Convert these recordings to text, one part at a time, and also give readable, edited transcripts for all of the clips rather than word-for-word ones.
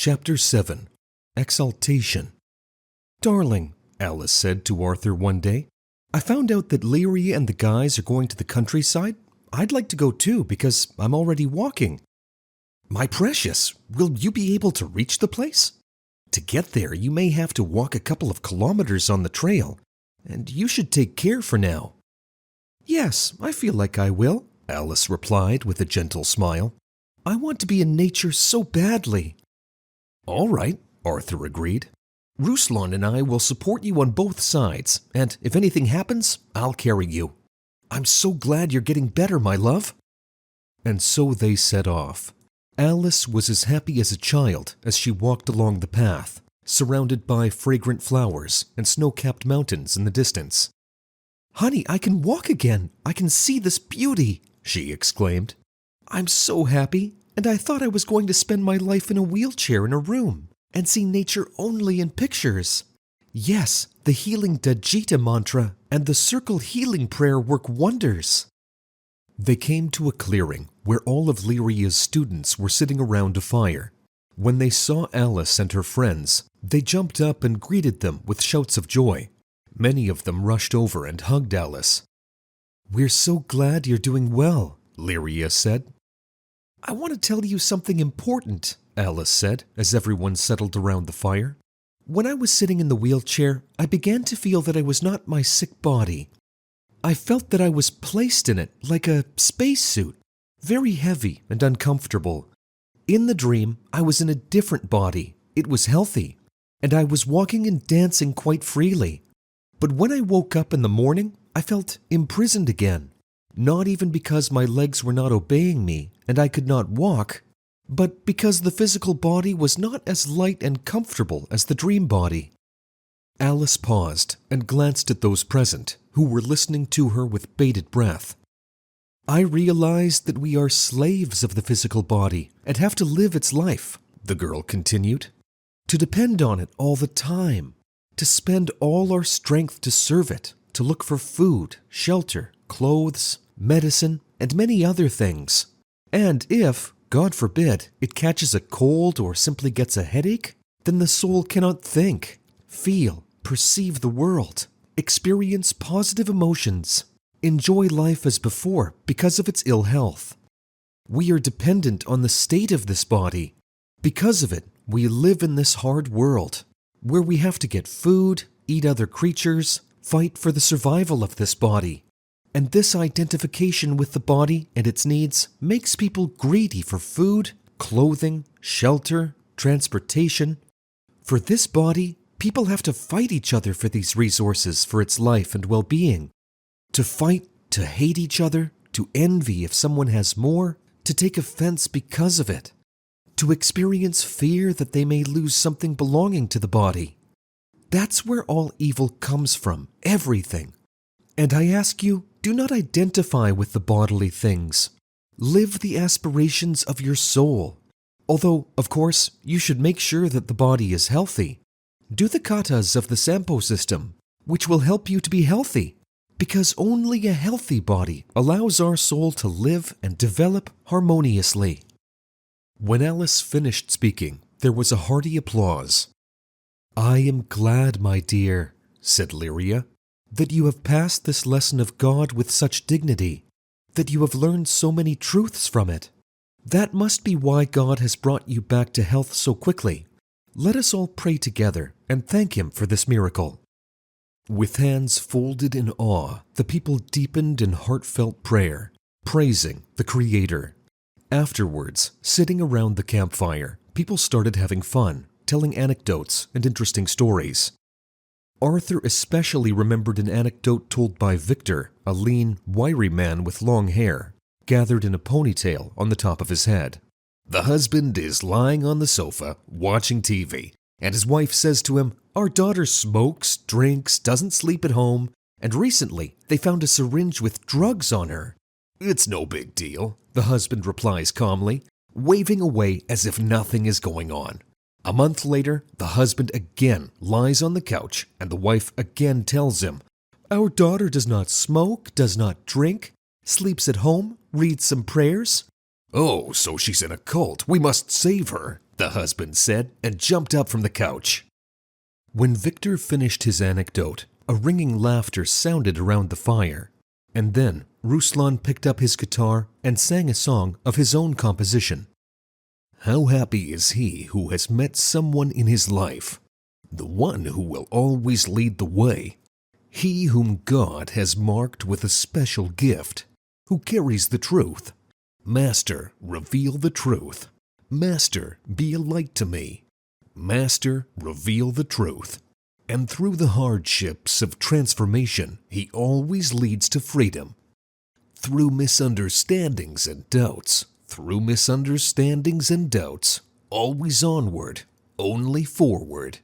Chapter 7 Exaltation. "Darling," Alice said to Arthur one day, "I found out that Leary and the guys are going to the countryside. I'd like to go too because I'm already walking." "My precious, will you be able to reach the place? To get there, you may have to walk a couple of kilometers on the trail, and you should take care for now." "Yes, I feel like I will," Alice replied with a gentle smile. "I want to be in nature so badly." "All right," Arthur agreed. "Ruslan and I will support you on both sides, and if anything happens, I'll carry you. I'm so glad you're getting better, my love." And so they set off. Alice was as happy as a child as she walked along the path, surrounded by fragrant flowers and snow-capped mountains in the distance. "Honey, I can walk again. I can see this beauty," she exclaimed. "I'm so happy. And I thought I was going to spend my life in a wheelchair in a room and see nature only in pictures. Yes, the healing Dajita mantra and the circle healing prayer work wonders." They came to a clearing where all of Lyria's students were sitting around a fire. When they saw Alice and her friends, they jumped up and greeted them with shouts of joy. Many of them rushed over and hugged Alice. "We're so glad you're doing well," Lyria said. "I want to tell you something important," Alice said as everyone settled around the fire. "When I was sitting in the wheelchair, I began to feel that I was not my sick body. I felt that I was placed in it like a spacesuit, very heavy and uncomfortable. In the dream, I was in a different body. It was healthy, and I was walking and dancing quite freely. But when I woke up in the morning, I felt imprisoned again. Not even because my legs were not obeying me and I could not walk, but because the physical body was not as light and comfortable as the dream body." Alice paused and glanced at those present, who were listening to her with bated breath. "I realized that we are slaves of the physical body and have to live its life," the girl continued. "To depend on it all the time, to spend all our strength to serve it, to look for food, shelter, clothes, medicine, and many other things. And if, God forbid, it catches a cold or simply gets a headache, then the soul cannot think, feel, perceive the world, experience positive emotions, enjoy life as before because of its ill health. We are dependent on the state of this body. Because of it, we live in this hard world, where we have to get food, eat other creatures, fight for the survival of this body. And this identification with the body and its needs makes people greedy for food, clothing, shelter, transportation. For this body, people have to fight each other for these resources for its life and well-being. To fight, to hate each other, to envy if someone has more, to take offense because of it. To experience fear that they may lose something belonging to the body. That's where all evil comes from, everything. And I ask you, do not identify with the bodily things. Live the aspirations of your soul. Although, of course, you should make sure that the body is healthy. Do the katas of the Sampo system, which will help you to be healthy, because only a healthy body allows our soul to live and develop harmoniously." When Alice finished speaking, there was a hearty applause. "I am glad, my dear," said Lyria, "that you have passed this lesson of God with such dignity, that you have learned so many truths from it. That must be why God has brought you back to health so quickly. Let us all pray together and thank Him for this miracle." With hands folded in awe, the people deepened in heartfelt prayer, praising the Creator. Afterwards, sitting around the campfire, people started having fun, telling anecdotes and interesting stories. Arthur especially remembered an anecdote told by Victor, a lean, wiry man with long hair, gathered in a ponytail on the top of his head. "The husband is lying on the sofa, watching TV, and his wife says to him, 'Our daughter smokes, drinks, doesn't sleep at home, and recently they found a syringe with drugs on her.' 'It's no big deal,' the husband replies calmly, waving away as if nothing is going on. A month later, the husband again lies on the couch, and the wife again tells him, 'Our daughter does not smoke, does not drink, sleeps at home, reads some prayers.' "Oh, so she's in a cult. We must save her," the husband said, and jumped up from the couch. When Victor finished his anecdote, a ringing laughter sounded around the fire, and then Ruslan picked up his guitar and sang a song of his own composition. How happy is he who has met someone in his life, the one who will always lead the way, he whom God has marked with a special gift, who carries the truth. Master, reveal the truth. Master, be a light to me. Master, reveal the truth. And through the hardships of transformation, he always leads to freedom. Through misunderstandings and doubts, always onward, only forward.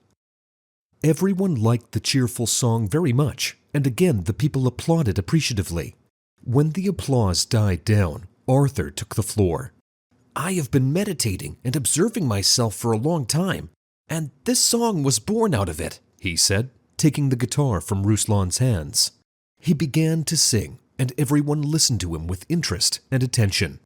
Everyone liked the cheerful song very much, and again the people applauded appreciatively. When the applause died down, Arthur took the floor. "I have been meditating and observing myself for a long time, and this song was born out of it," he said, taking the guitar from Ruslan's hands. He began to sing, and everyone listened to him with interest and attention.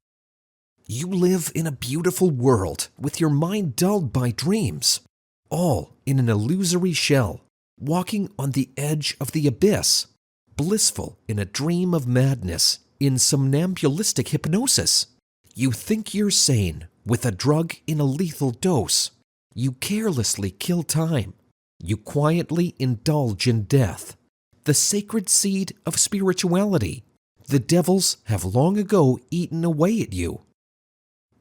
"You live in a beautiful world, with your mind dulled by dreams, all in an illusory shell, walking on the edge of the abyss, blissful in a dream of madness, in somnambulistic hypnosis. You think you're sane, with a drug in a lethal dose. You carelessly kill time. You quietly indulge in death, the sacred seed of spirituality. The devils have long ago eaten away at you."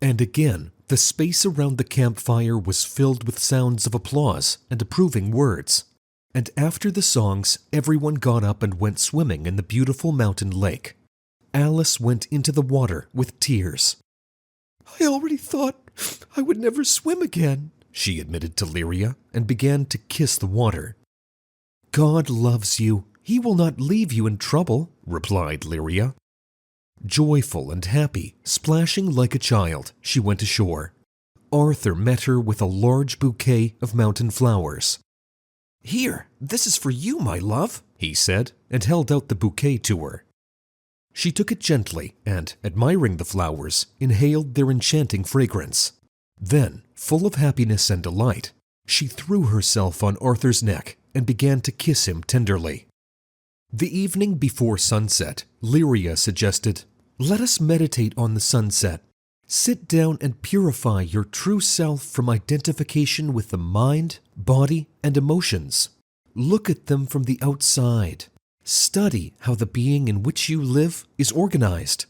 And again, the space around the campfire was filled with sounds of applause and approving words. And after the songs, everyone got up and went swimming in the beautiful mountain lake. Alice went into the water with tears. "I already thought I would never swim again," she admitted to Lyria, and began to kiss the water. "God loves you. He will not leave you in trouble," replied Lyria. Joyful and happy, splashing like a child, she went ashore. Arthur met her with a large bouquet of mountain flowers. "Here, this is for you, my love," he said, and held out the bouquet to her. She took it gently and, admiring the flowers, inhaled their enchanting fragrance. Then, full of happiness and delight, she threw herself on Arthur's neck and began to kiss him tenderly. The evening before sunset, Lyria suggested, "Let us meditate on the sunset. Sit down and purify your true self from identification with the mind, body, and emotions. Look at them from the outside. Study how the being in which you live is organized."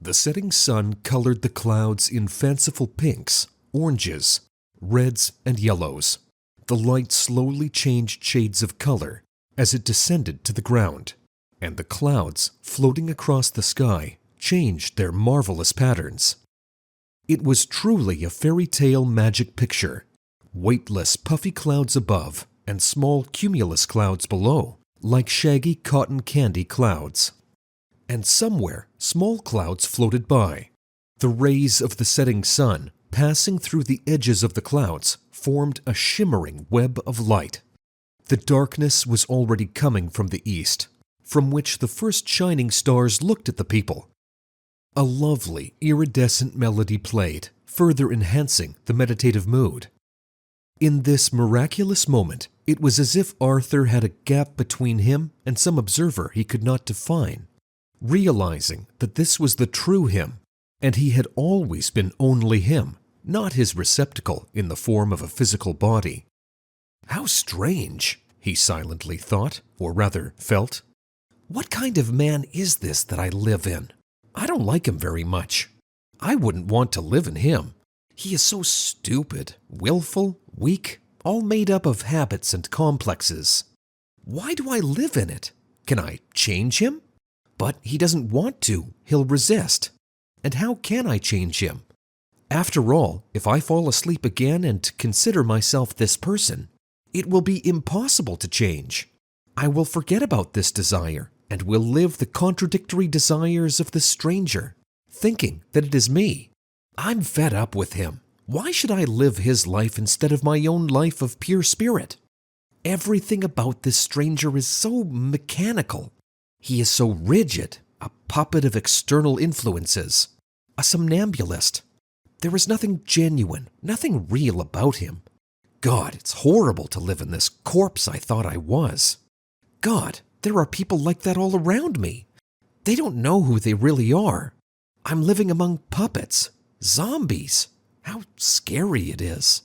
The setting sun colored the clouds in fanciful pinks, oranges, reds, and yellows. The light slowly changed shades of color as it descended to the ground, and the clouds floating across the sky changed their marvelous patterns. It was truly a fairy tale magic picture. Weightless, puffy clouds above and small cumulus clouds below, like shaggy cotton candy clouds. And somewhere, small clouds floated by. The rays of the setting sun, passing through the edges of the clouds, formed a shimmering web of light. The darkness was already coming from the east, from which the first shining stars looked at the people. A lovely, iridescent melody played, further enhancing the meditative mood. In this miraculous moment, it was as if Arthur had a gap between him and some observer he could not define. Realizing that this was the true him, and he had always been only him, not his receptacle in the form of a physical body. How strange, he silently thought, or rather felt. What kind of man is this that I live in? I don't like him very much. I wouldn't want to live in him. He is so stupid, willful, weak, all made up of habits and complexes. Why do I live in it? Can I change him? But he doesn't want to. He'll resist. And how can I change him? After all, if I fall asleep again and consider myself this person, it will be impossible to change. I will forget about this desire and will live the contradictory desires of this stranger, thinking that it is me. I'm fed up with him. Why should I live his life instead of my own life of pure spirit? Everything about this stranger is so mechanical. He is so rigid, a puppet of external influences. a somnambulist. There was nothing genuine, nothing real about him. God, it's horrible to live in this corpse I thought I was. God, there are people like that all around me. They don't know who they really are. I'm living among puppets, zombies. How scary it is.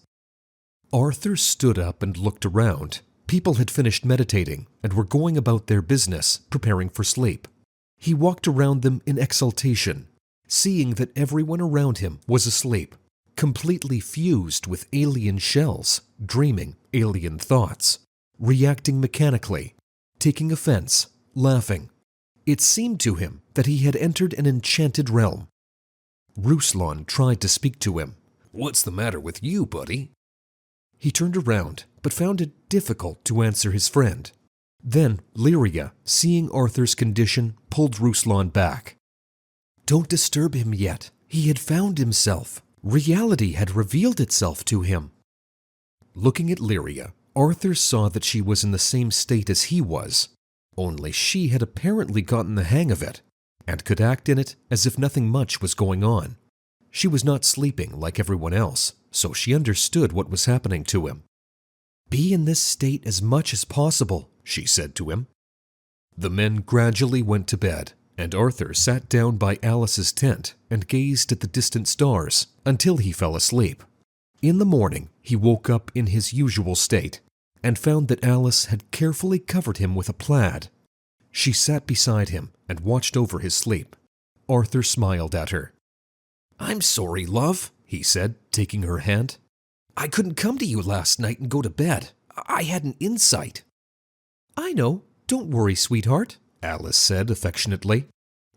Arthur stood up and looked around. People had finished meditating and were going about their business, preparing for sleep. He walked around them in exaltation, seeing that everyone around him was asleep, completely fused with alien shells, dreaming alien thoughts, reacting mechanically, taking offense, laughing. It seemed to him that he had entered an enchanted realm. Ruslan tried to speak to him. "What's the matter with you, buddy?" He turned around, but found it difficult to answer his friend. Then Lyria, seeing Arthur's condition, pulled Ruslan back. "Don't disturb him yet. He had found himself. Reality had revealed itself to him." Looking at Lyria, Arthur saw that she was in the same state as he was, only she had apparently gotten the hang of it, and could act in it as if nothing much was going on. She was not sleeping like everyone else, so she understood what was happening to him. "Be in this state as much as possible," she said to him. The men gradually went to bed, and Arthur sat down by Alice's tent and gazed at the distant stars until he fell asleep. In the morning, he woke up in his usual state and found that Alice had carefully covered him with a plaid. She sat beside him and watched over his sleep. Arthur smiled at her. "I'm sorry, love," he said, taking her hand. "I couldn't come to you last night and go to bed. I had an insight." "I know. Don't worry, sweetheart," Alice said affectionately.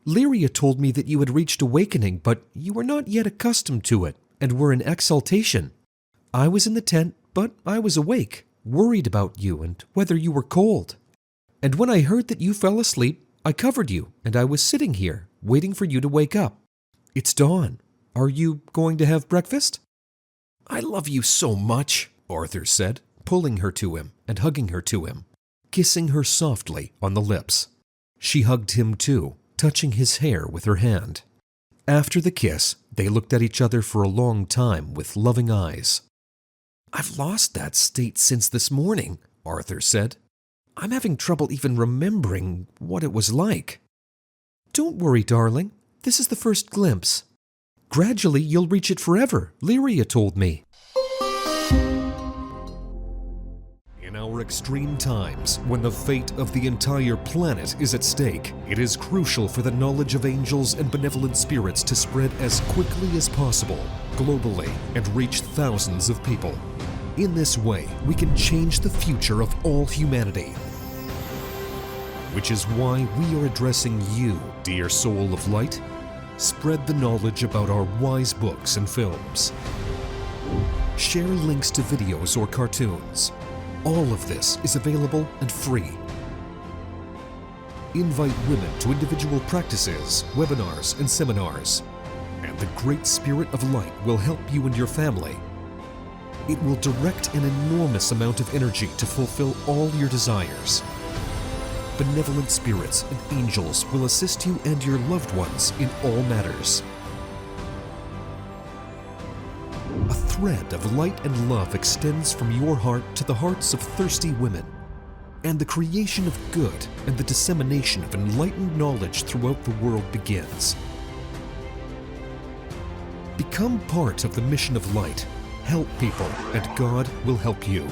"Lyria told me that you had reached awakening, but you were not yet accustomed to it and were in exaltation. I was in the tent, but I was awake, worried about you and whether you were cold. And when I heard that you fell asleep, I covered you, and I was sitting here, waiting for you to wake up. It's dawn. Are you going to have breakfast?" "I love you so much," Arthur said, pulling her to him and hugging her to him, kissing her softly on the lips. She hugged him too, touching his hair with her hand. After the kiss, they looked at each other for a long time with loving eyes. "I've lost that state since this morning," Arthur said. "I'm having trouble even remembering what it was like." "Don't worry, darling. This is the first glimpse. Gradually, you'll reach it forever, Lyria told me." In our extreme times, when the fate of the entire planet is at stake, it is crucial for the knowledge of angels and benevolent spirits to spread as quickly as possible, globally, and reach thousands of people. In this way, we can change the future of all humanity. Which is why we are addressing you, dear soul of light. Spread the knowledge about our wise books and films. Share links to videos or cartoons. All of this is available and free. Invite women to individual practices, webinars, and seminars. And the Great Spirit of Light will help you and your family. It will direct an enormous amount of energy to fulfill all your desires. Benevolent spirits and angels will assist you and your loved ones in all matters. A thread of light and love extends from your heart to the hearts of thirsty women, and the creation of good and the dissemination of enlightened knowledge throughout the world begins. Become part of the mission of light. Help people, and God will help you.